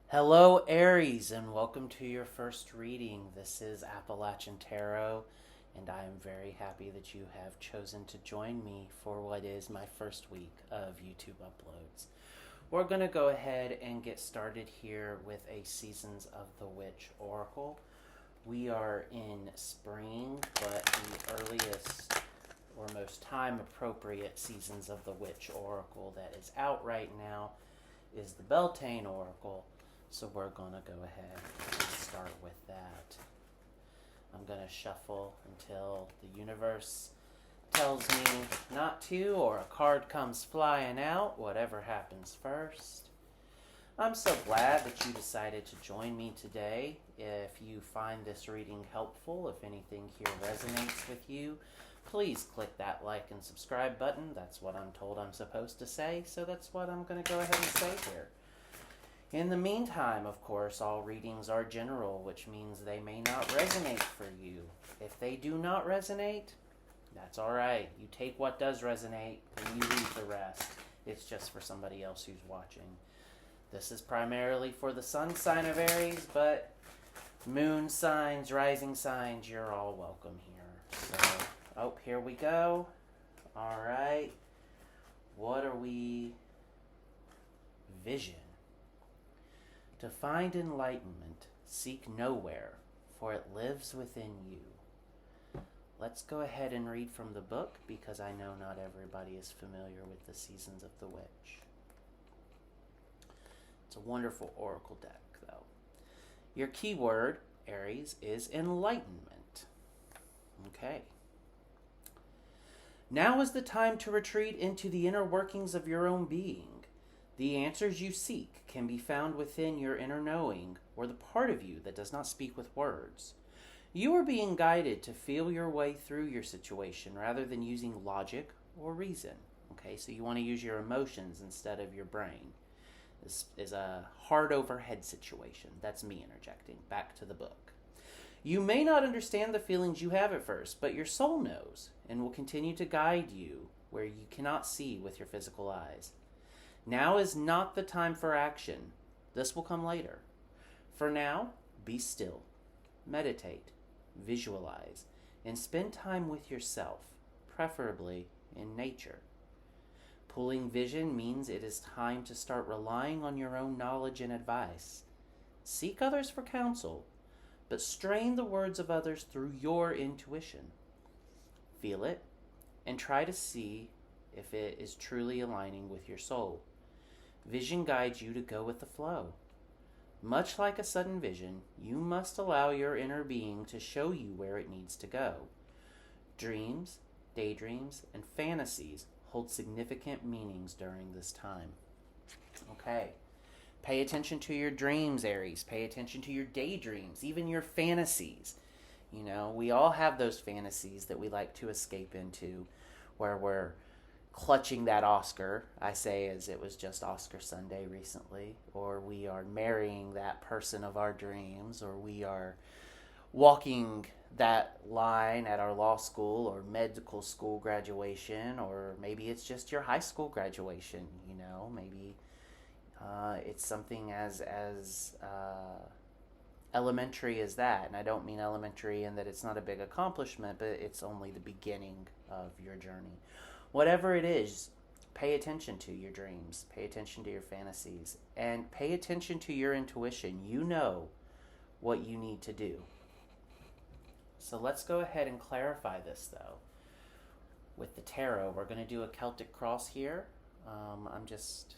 Hello, Aries, and welcome to your first reading. This is Appalachian Tarot, and I am very happy that you have chosen to join me for what is my first week of YouTube uploads. We're going to go ahead and get started here with a Seasons of the Witch Oracle. We are in spring, but the earliest or most time-appropriate Seasons of the Witch Oracle that is out right now is the Beltane Oracle. So we're going to go ahead and start with that. I'm going to shuffle until the universe tells me not to, or a card comes flying out, whatever happens first. I'm so glad that you decided to join me today. If you find this reading helpful, if anything here resonates with you, please click that like and subscribe button. That's what I'm told I'm supposed to say, so that's what I'm going to go ahead and say here. In the meantime, of course, all readings are general, which means they may not resonate for you. If they do not resonate, that's all right. You take what does resonate and you leave the rest. It's just for somebody else who's watching. This is primarily for the sun sign of Aries, but moon signs, rising signs, you're all welcome here. So, here we go. All right. What are we? Vision. To find enlightenment, seek nowhere, for it lives within you. Let's go ahead and read from the book, because I know not everybody is familiar with the Seasons of the Witch. It's a wonderful oracle deck, though. Your keyword, Aries, is enlightenment. Okay. Now is the time to retreat into the inner workings of your own being. The answers you seek can be found within your inner knowing, or the part of you that does not speak with words. You are being guided to feel your way through your situation rather than using logic or reason. Okay, so you want to use your emotions instead of your brain. This is a heart over head situation. That's me interjecting. Back to the book. You may not understand the feelings you have at first, but your soul knows and will continue to guide you where you cannot see with your physical eyes. Now is not the time for action. This will come later. For now, be still, meditate, visualize, and spend time with yourself, preferably in nature. Pulling vision means it is time to start relying on your own knowledge and advice. Seek others for counsel, but strain the words of others through your intuition. Feel it, and try to see if it is truly aligning with your soul. Vision guides you to go with the flow. Much like a sudden vision, you must allow your inner being to show you where it needs to go. Dreams, daydreams, and fantasies hold significant meanings during this time. Okay. Pay attention to your dreams, Aries. Pay attention to your daydreams, even your fantasies. You know, we all have those fantasies that we like to escape into, where we're clutching that Oscar, I say as it was just Oscar Sunday recently, or we are marrying that person of our dreams, or we are walking that line at our law school or medical school graduation, or maybe it's just your high school graduation, you know, maybe it's something as elementary as that. And I don't mean elementary in that it's not a big accomplishment, but it's only the beginning of your journey. Whatever it is, pay attention to your dreams, pay attention to your fantasies, and pay attention to your intuition. You know what you need to do. So let's go ahead and clarify this, though. With the tarot, we're going to do a Celtic cross here. I'm just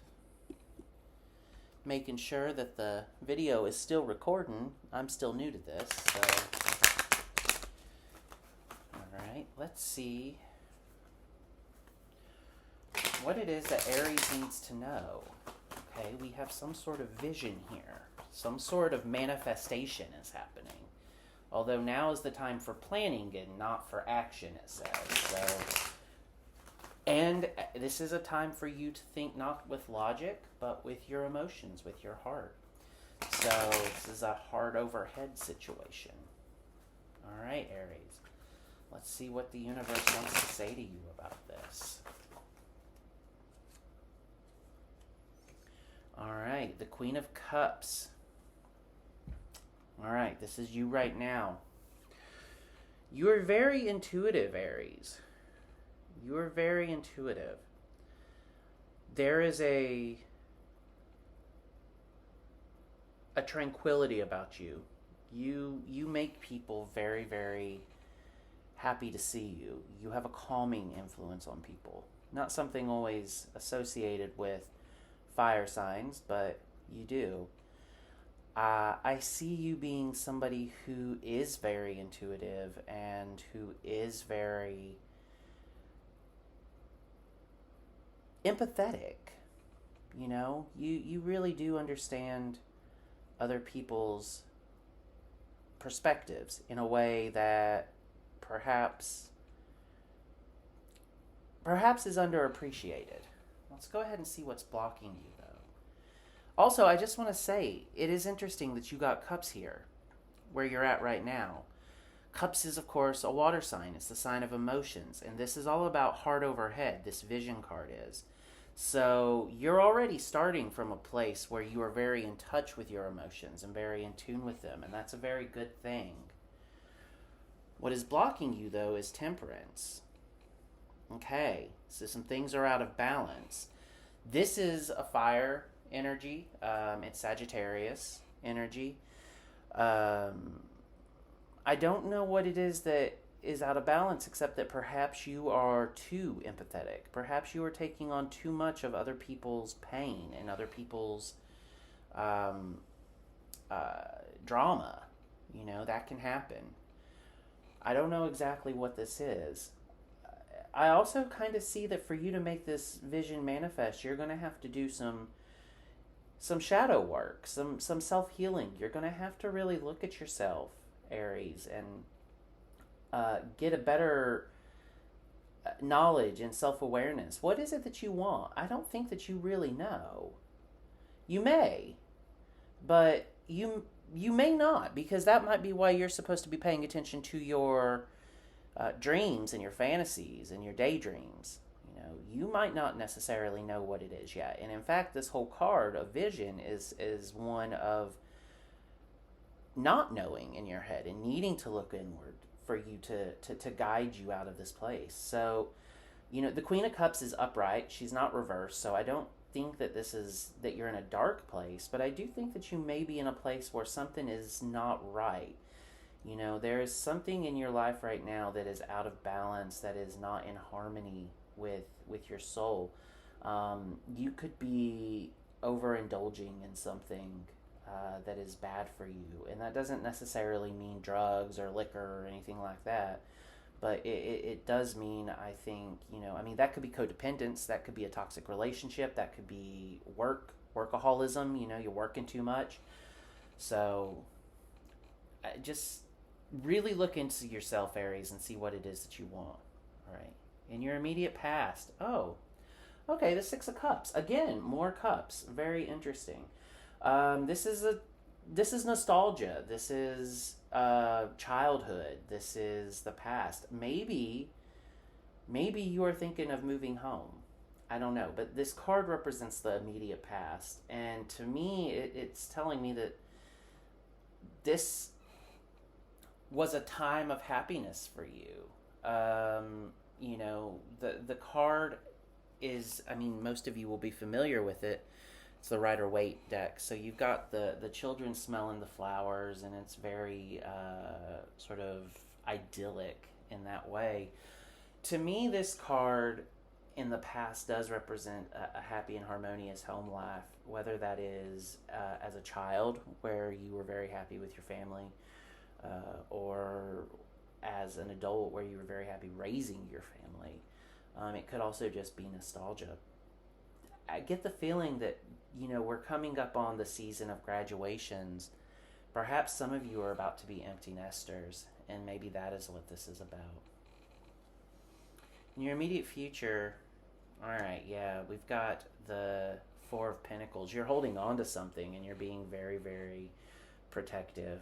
making sure that the video is still recording. I'm still new to this, so... Alright, let's see what it is that Aries needs to know. Okay, we have some sort of vision here. Some sort of manifestation is happening. Although now is the time for planning and not for action, it says. So, and this is a time for you to think not with logic, but with your emotions, with your heart. So this is a heart over head situation. All right, Aries. Let's see what the universe wants to say to you about this. All right, the Queen of Cups. All right, this is you right now. You are very intuitive, Aries. You are very intuitive. There is a tranquility about you. You make people very, very happy to see you. You have a calming influence on people. Not something always associated with fire signs, but you do. I see you being somebody who is very intuitive and who is very empathetic. You really do understand other people's perspectives in a way that perhaps perhaps is underappreciated. Let's go ahead and see what's blocking you though. Also, I just want to say it is interesting that you got cups here where you're at right now. Cups is, of course, a water sign. It's the sign of emotions. And this is all about heart over head, this vision card is. So you're already starting from a place where you are very in touch with your emotions and very in tune with them. And that's a very good thing. What is blocking you, though, is temperance. Okay, so some things are out of balance. This is a fire energy. It's Sagittarius energy. I don't know what it is that is out of balance, except that perhaps you are too empathetic. Perhaps you are taking on too much of other people's pain and other people's drama. That can happen. I don't know exactly what this is. I also kind of see that for you to make this vision manifest, you're going to have to do some shadow work, some self-healing. You're going to have to really look at yourself, Aries, and get a better knowledge and self-awareness. What is it that you want? I don't think that you really know. You may, but you may not, because that might be why you're supposed to be paying attention to your dreams and your fantasies and your daydreams. You might not necessarily know what it is yet. And in fact, this whole card of vision is one of not knowing in your head and needing to look inward for you to guide you out of this place. So, the Queen of Cups is upright. She's not reversed. So I don't think that that you're in a dark place, but I do think that you may be in a place where something is not right. There is something in your life right now that is out of balance, that is not in harmony with your soul. You could be overindulging in something that is bad for you, and that doesn't necessarily mean drugs or liquor or anything like that, but it does mean, I think, that could be codependence, that could be a toxic relationship, that could be workaholism. You're working too much. So just really look into yourself, Aries, and see what it is that you want. All right. In your immediate past. Oh, okay, the Six of Cups. Again, more cups. Very interesting. This is nostalgia. This is childhood. This is the past. Maybe you are thinking of moving home. I don't know, but this card represents the immediate past, and to me, it's telling me that this was a time of happiness for you. The card is, most of you will be familiar with it. It's the Rider-Waite deck. So you've got the children smelling the flowers, and it's very sort of idyllic in that way. To me, this card in the past does represent a happy and harmonious home life, whether that is as a child, where you were very happy with your family, or as an adult, where you were very happy raising your family. It could also just be nostalgia. I get the feeling that, we're coming up on the season of graduations. Perhaps some of you are about to be empty nesters, and maybe that is what this is about. In your immediate future, all right, yeah, we've got the Four of Pentacles. You're holding on to something, and you're being very, very protective.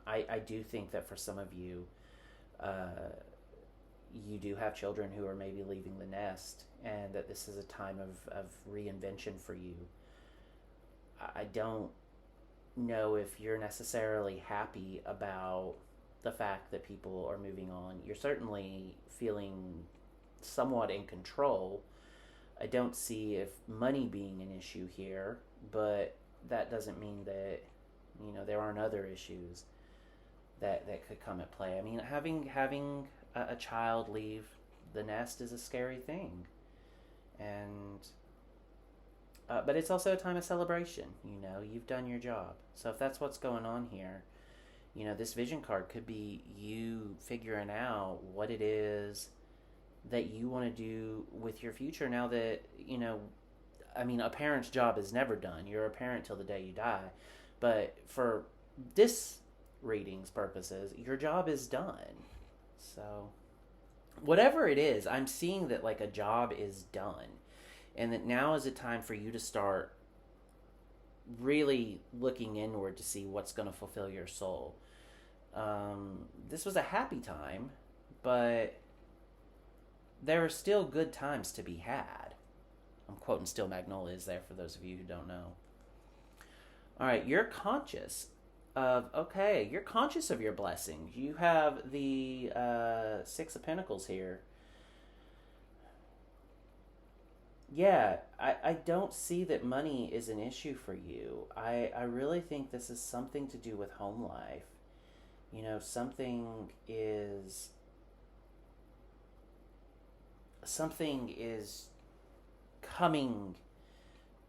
I do think that for some of you, you do have children who are maybe leaving the nest, and that this is a time of reinvention for you. I don't know if you're necessarily happy about the fact that people are moving on. You're certainly feeling somewhat in control. I don't see if money being an issue here, but that doesn't mean that there aren't other issues that could come at play. I mean, having a child leave the nest is a scary thing, and but it's also a time of celebration. You've done your job. So if that's what's going on here, this vision card could be you figuring out what it is that you want to do with your future now that, I mean, a parent's job is never done. You're a parent till the day you die. But for this reading's purposes, your job is done. So whatever it is, I'm seeing that like a job is done. And that now is a time for you to start really looking inward to see what's going to fulfill your soul. This was a happy time, but there are still good times to be had. I'm quoting Still Magnolias there for those of you who don't know. All right, you're conscious of your blessings. You have the Six of Pentacles here. Yeah, I don't see that money is an issue for you. I really think this is something to do with home life. Something is coming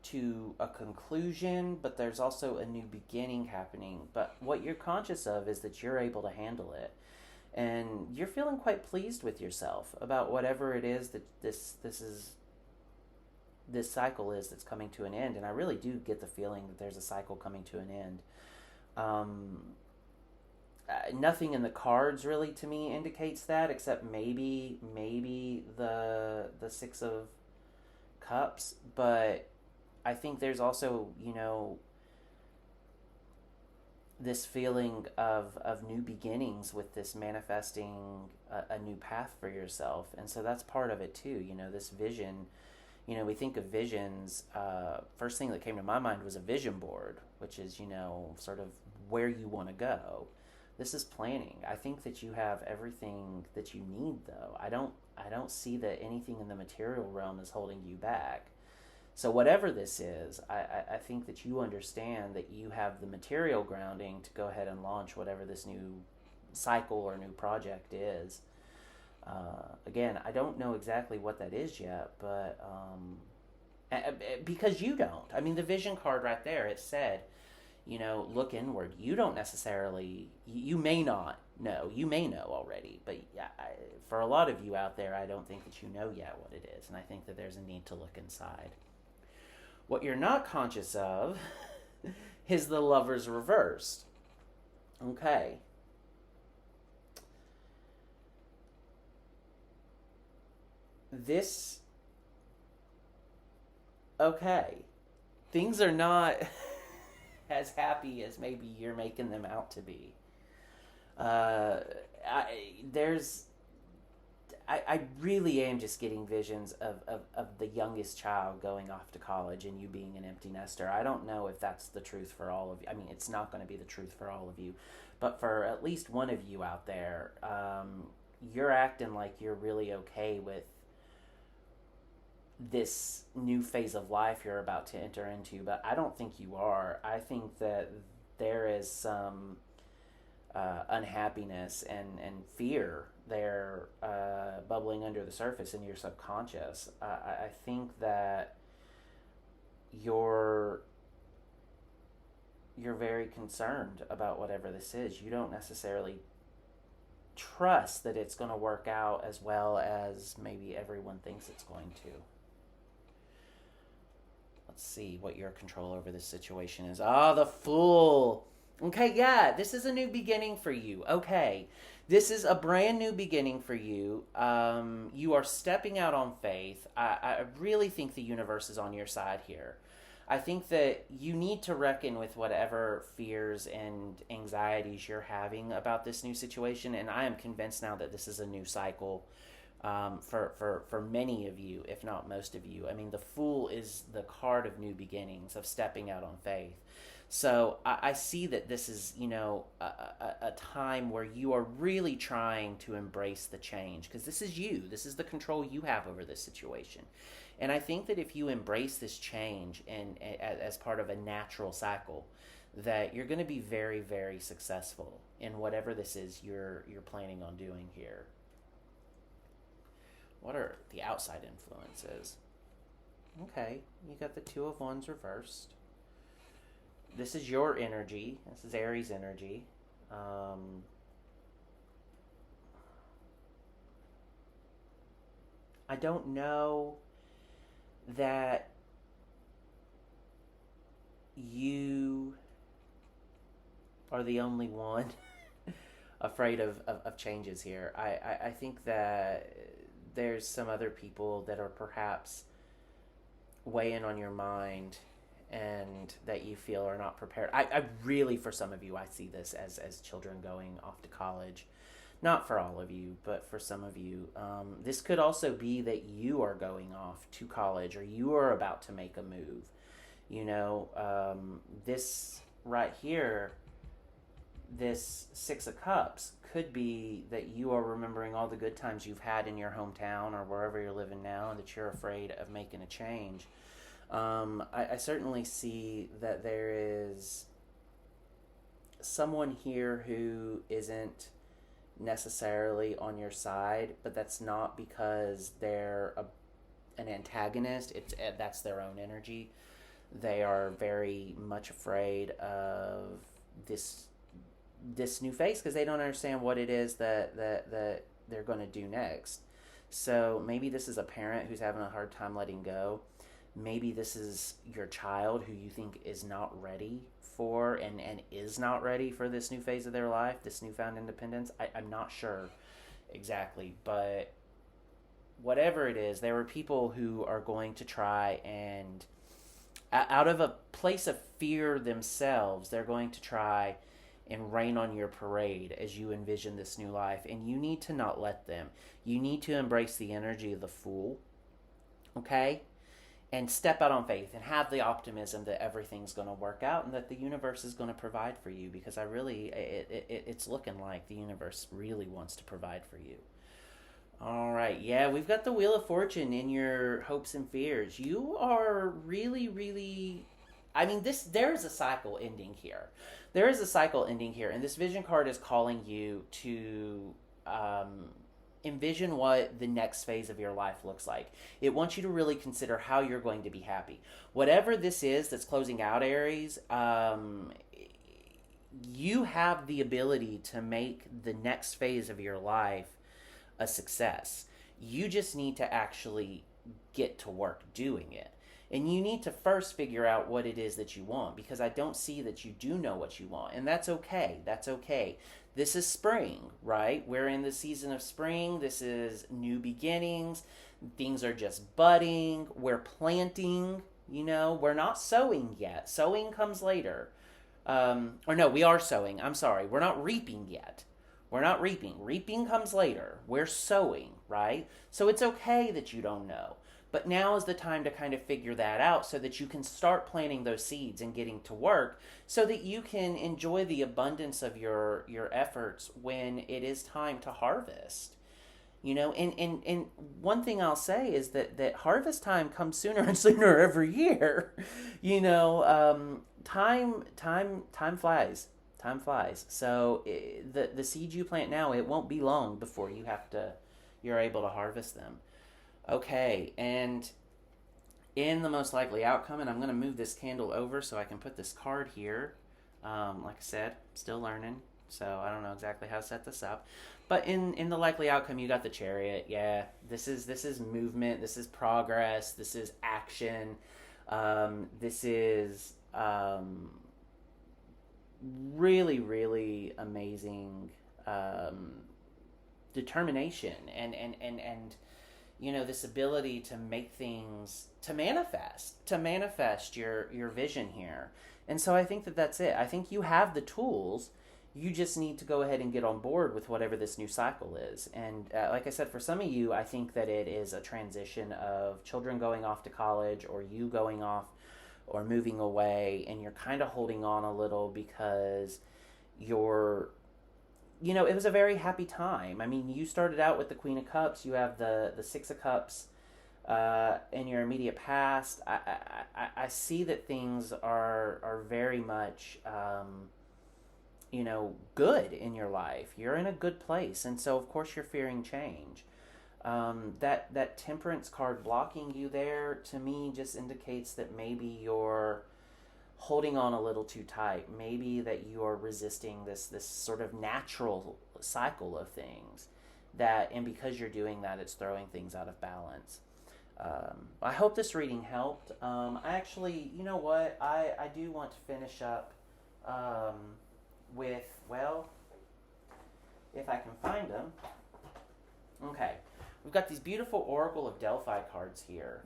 to a conclusion, but there's also a new beginning happening. But what you're conscious of is that you're able to handle it. And you're feeling quite pleased with yourself about whatever it is that this cycle is that's coming to an end. And I really do get the feeling that there's a cycle coming to an end. Nothing in the cards really to me indicates that, except maybe the Six of Cups. But I think there's also, this feeling of new beginnings with this manifesting a new path for yourself. And so that's part of it too. This vision, we think of visions. First thing that came to my mind was a vision board, which is, sort of where you want to go. This is planning. I think that you have everything that you need, though. I don't see that anything in the material realm is holding you back. So whatever this is, I think that you understand that you have the material grounding to go ahead and launch whatever this new cycle or new project is. Again, I don't know exactly what that is yet, but because you don't. I mean, the vision card right there, it said, look inward. You don't necessarily, you may not know. You may know already, but for a lot of you out there, I don't think that you know yet what it is, and I think that there's a need to look inside. What you're not conscious of is the Lovers reversed. Okay. Things are not as happy as maybe you're making them out to be. I really am just getting visions of the youngest child going off to college and you being an empty nester. I don't know if that's the truth for all of you. I mean, it's not going to be the truth for all of you. But for at least one of you out there, you're acting like you're really okay with this new phase of life you're about to enter into. But I don't think you are. I think that there is some unhappiness and fear there bubbling under the surface in your subconscious. I think that you're very concerned about whatever this is. You don't necessarily trust that it's going to work out as well as maybe everyone thinks it's going to. Let's see what your control over this situation is. The Fool. Okay, yeah, this is a new beginning for you. Okay, this is a brand new beginning for you. You are stepping out on faith. I really think the universe is on your side here. I think that you need to reckon with whatever fears and anxieties you're having about this new situation, and I am convinced now that this is a new cycle for many of you, if not most of you. I mean, the Fool is the card of new beginnings, of stepping out on faith. So I see that this is, a time where you are really trying to embrace the change, because this is you. This is the control you have over this situation. And I think that if you embrace this change and as part of a natural cycle, that you're going to be very, very successful in whatever this is you're planning on doing here. What are the outside influences? Okay, you got the Two of Wands reversed. This is your energy. This is Aries energy. I don't know that you are the only one afraid of changes here. I think that there's some other people that are perhaps weighing on your mind and that you feel are not prepared. I really, for some of you, I see this as children going off to college. Not for all of you, but for some of you. This could also be that you are going off to college or you are about to make a move. This right here, this Six of Cups, could be that you are remembering all the good times you've had in your hometown or wherever you're living now, and that you're afraid of making a change. I certainly see that there is someone here who isn't necessarily on your side, but that's not because they're an antagonist. That's their own energy. They are very much afraid of this new phase because they don't understand what it is that they're going to do next. So maybe this is a parent who's having a hard time letting go. Maybe this is your child who you think is not ready for and is not ready for this new phase of their life, this newfound independence. I'm not sure exactly, but whatever it is, there are people who are going to try and, out of a place of fear themselves, they're going to try and rain on your parade as you envision this new life. And you need to not let them. You need to embrace the energy of the Fool, okay? And step out on faith and have the optimism that everything's going to work out and that the universe is going to provide for you, because it's looking like the universe really wants to provide for you. All right, yeah, we've got the Wheel of Fortune in your hopes and fears. You are really, really, there is a cycle ending here. There is a cycle ending here, and this vision card is calling you to envision what the next phase of your life looks like. It wants you to really consider how you're going to be happy. Whatever this is that's closing out, Aries, you have the ability to make the next phase of your life a success. You just need to actually get to work doing it. And you need to first figure out what it is that you want, because I don't see that you do know what you want. And that's okay. That's okay. This is spring, right? We're in the season of spring. This is new beginnings. Things are just budding. We're planting, We're not sowing yet. Sowing comes later. We are sowing. I'm sorry. We're not reaping yet. We're not reaping. Reaping comes later. We're sowing, right? So it's okay that you don't know. But now is the time to kind of figure that out so that you can start planting those seeds and getting to work so that you can enjoy the abundance of your efforts when it is time to harvest. And one thing I'll say is that harvest time comes sooner and sooner every year. Time flies. Time flies. So the seeds you plant now, it won't be long before you're able to harvest them. Okay, and in the most likely outcome, and I'm going to move this candle over so I can put this card here. Like I said, still learning, so I don't know exactly how to set this up. But in the likely outcome, you got the Chariot. Yeah, this is movement. This is progress. This is action. This is really, really amazing determination and this ability to make things, to manifest your vision here. And so I think that's it. I think you have the tools. You just need to go ahead and get on board with whatever this new cycle is. And like I said, for some of you, I think that it is a transition of children going off to college or you going off or moving away, and you're kind of holding on a little because you're, it was a very happy time. I mean, you started out with the Queen of Cups, you have the Six of Cups in your immediate past. I see that things are very much, good in your life. You're in a good place, and so of course you're fearing change. That Temperance card blocking you there, to me, just indicates that maybe you're holding on a little too tight. Maybe that you are resisting this sort of natural cycle of things. And because you're doing that, it's throwing things out of balance. I hope this reading helped. I actually, you know what? I do want to finish up with, well, if I can find them. Okay. We've got these beautiful Oracle of Delphi cards here.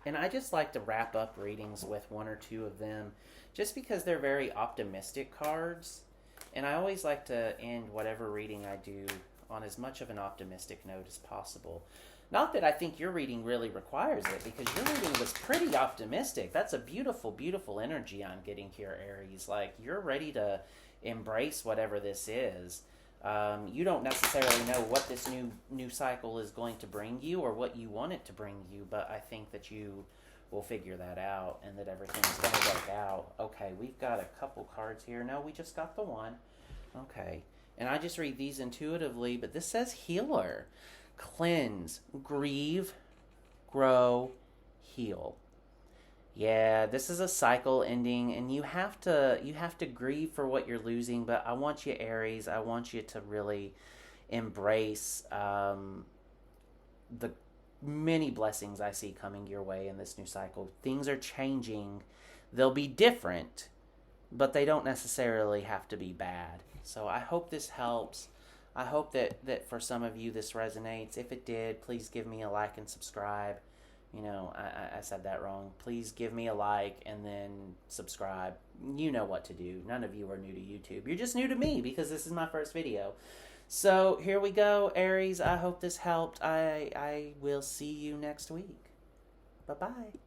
And I just like to wrap up readings with one or two of them just because they're very optimistic cards. And I always like to end whatever reading I do on as much of an optimistic note as possible. Not that I think your reading really requires it, because your reading was pretty optimistic. That's a beautiful, beautiful energy I'm getting here, Aries. Like, you're ready to embrace whatever this is. You don't necessarily know what this new cycle is going to bring you or what you want it to bring you, but I think that you will figure that out and that everything's going to work out. Okay, we've got a couple cards here. No, we just got the one. Okay, and I just read these intuitively, but this says healer. Cleanse, grieve, grow, heal. Yeah, this is a cycle ending, and you have to grieve for what you're losing, but I want you, Aries, I want you to really embrace the many blessings I see coming your way in this new cycle. Things are changing. They'll be different, but they don't necessarily have to be bad. So I hope this helps. I hope that for some of you this resonates. If it did, please give me a like and subscribe. I said that wrong. Please give me a like and then subscribe. You know what to do. None of you are new to YouTube. You're just new to me because this is my first video. So here we go, Aries. I hope this helped. I will see you next week. Bye-bye.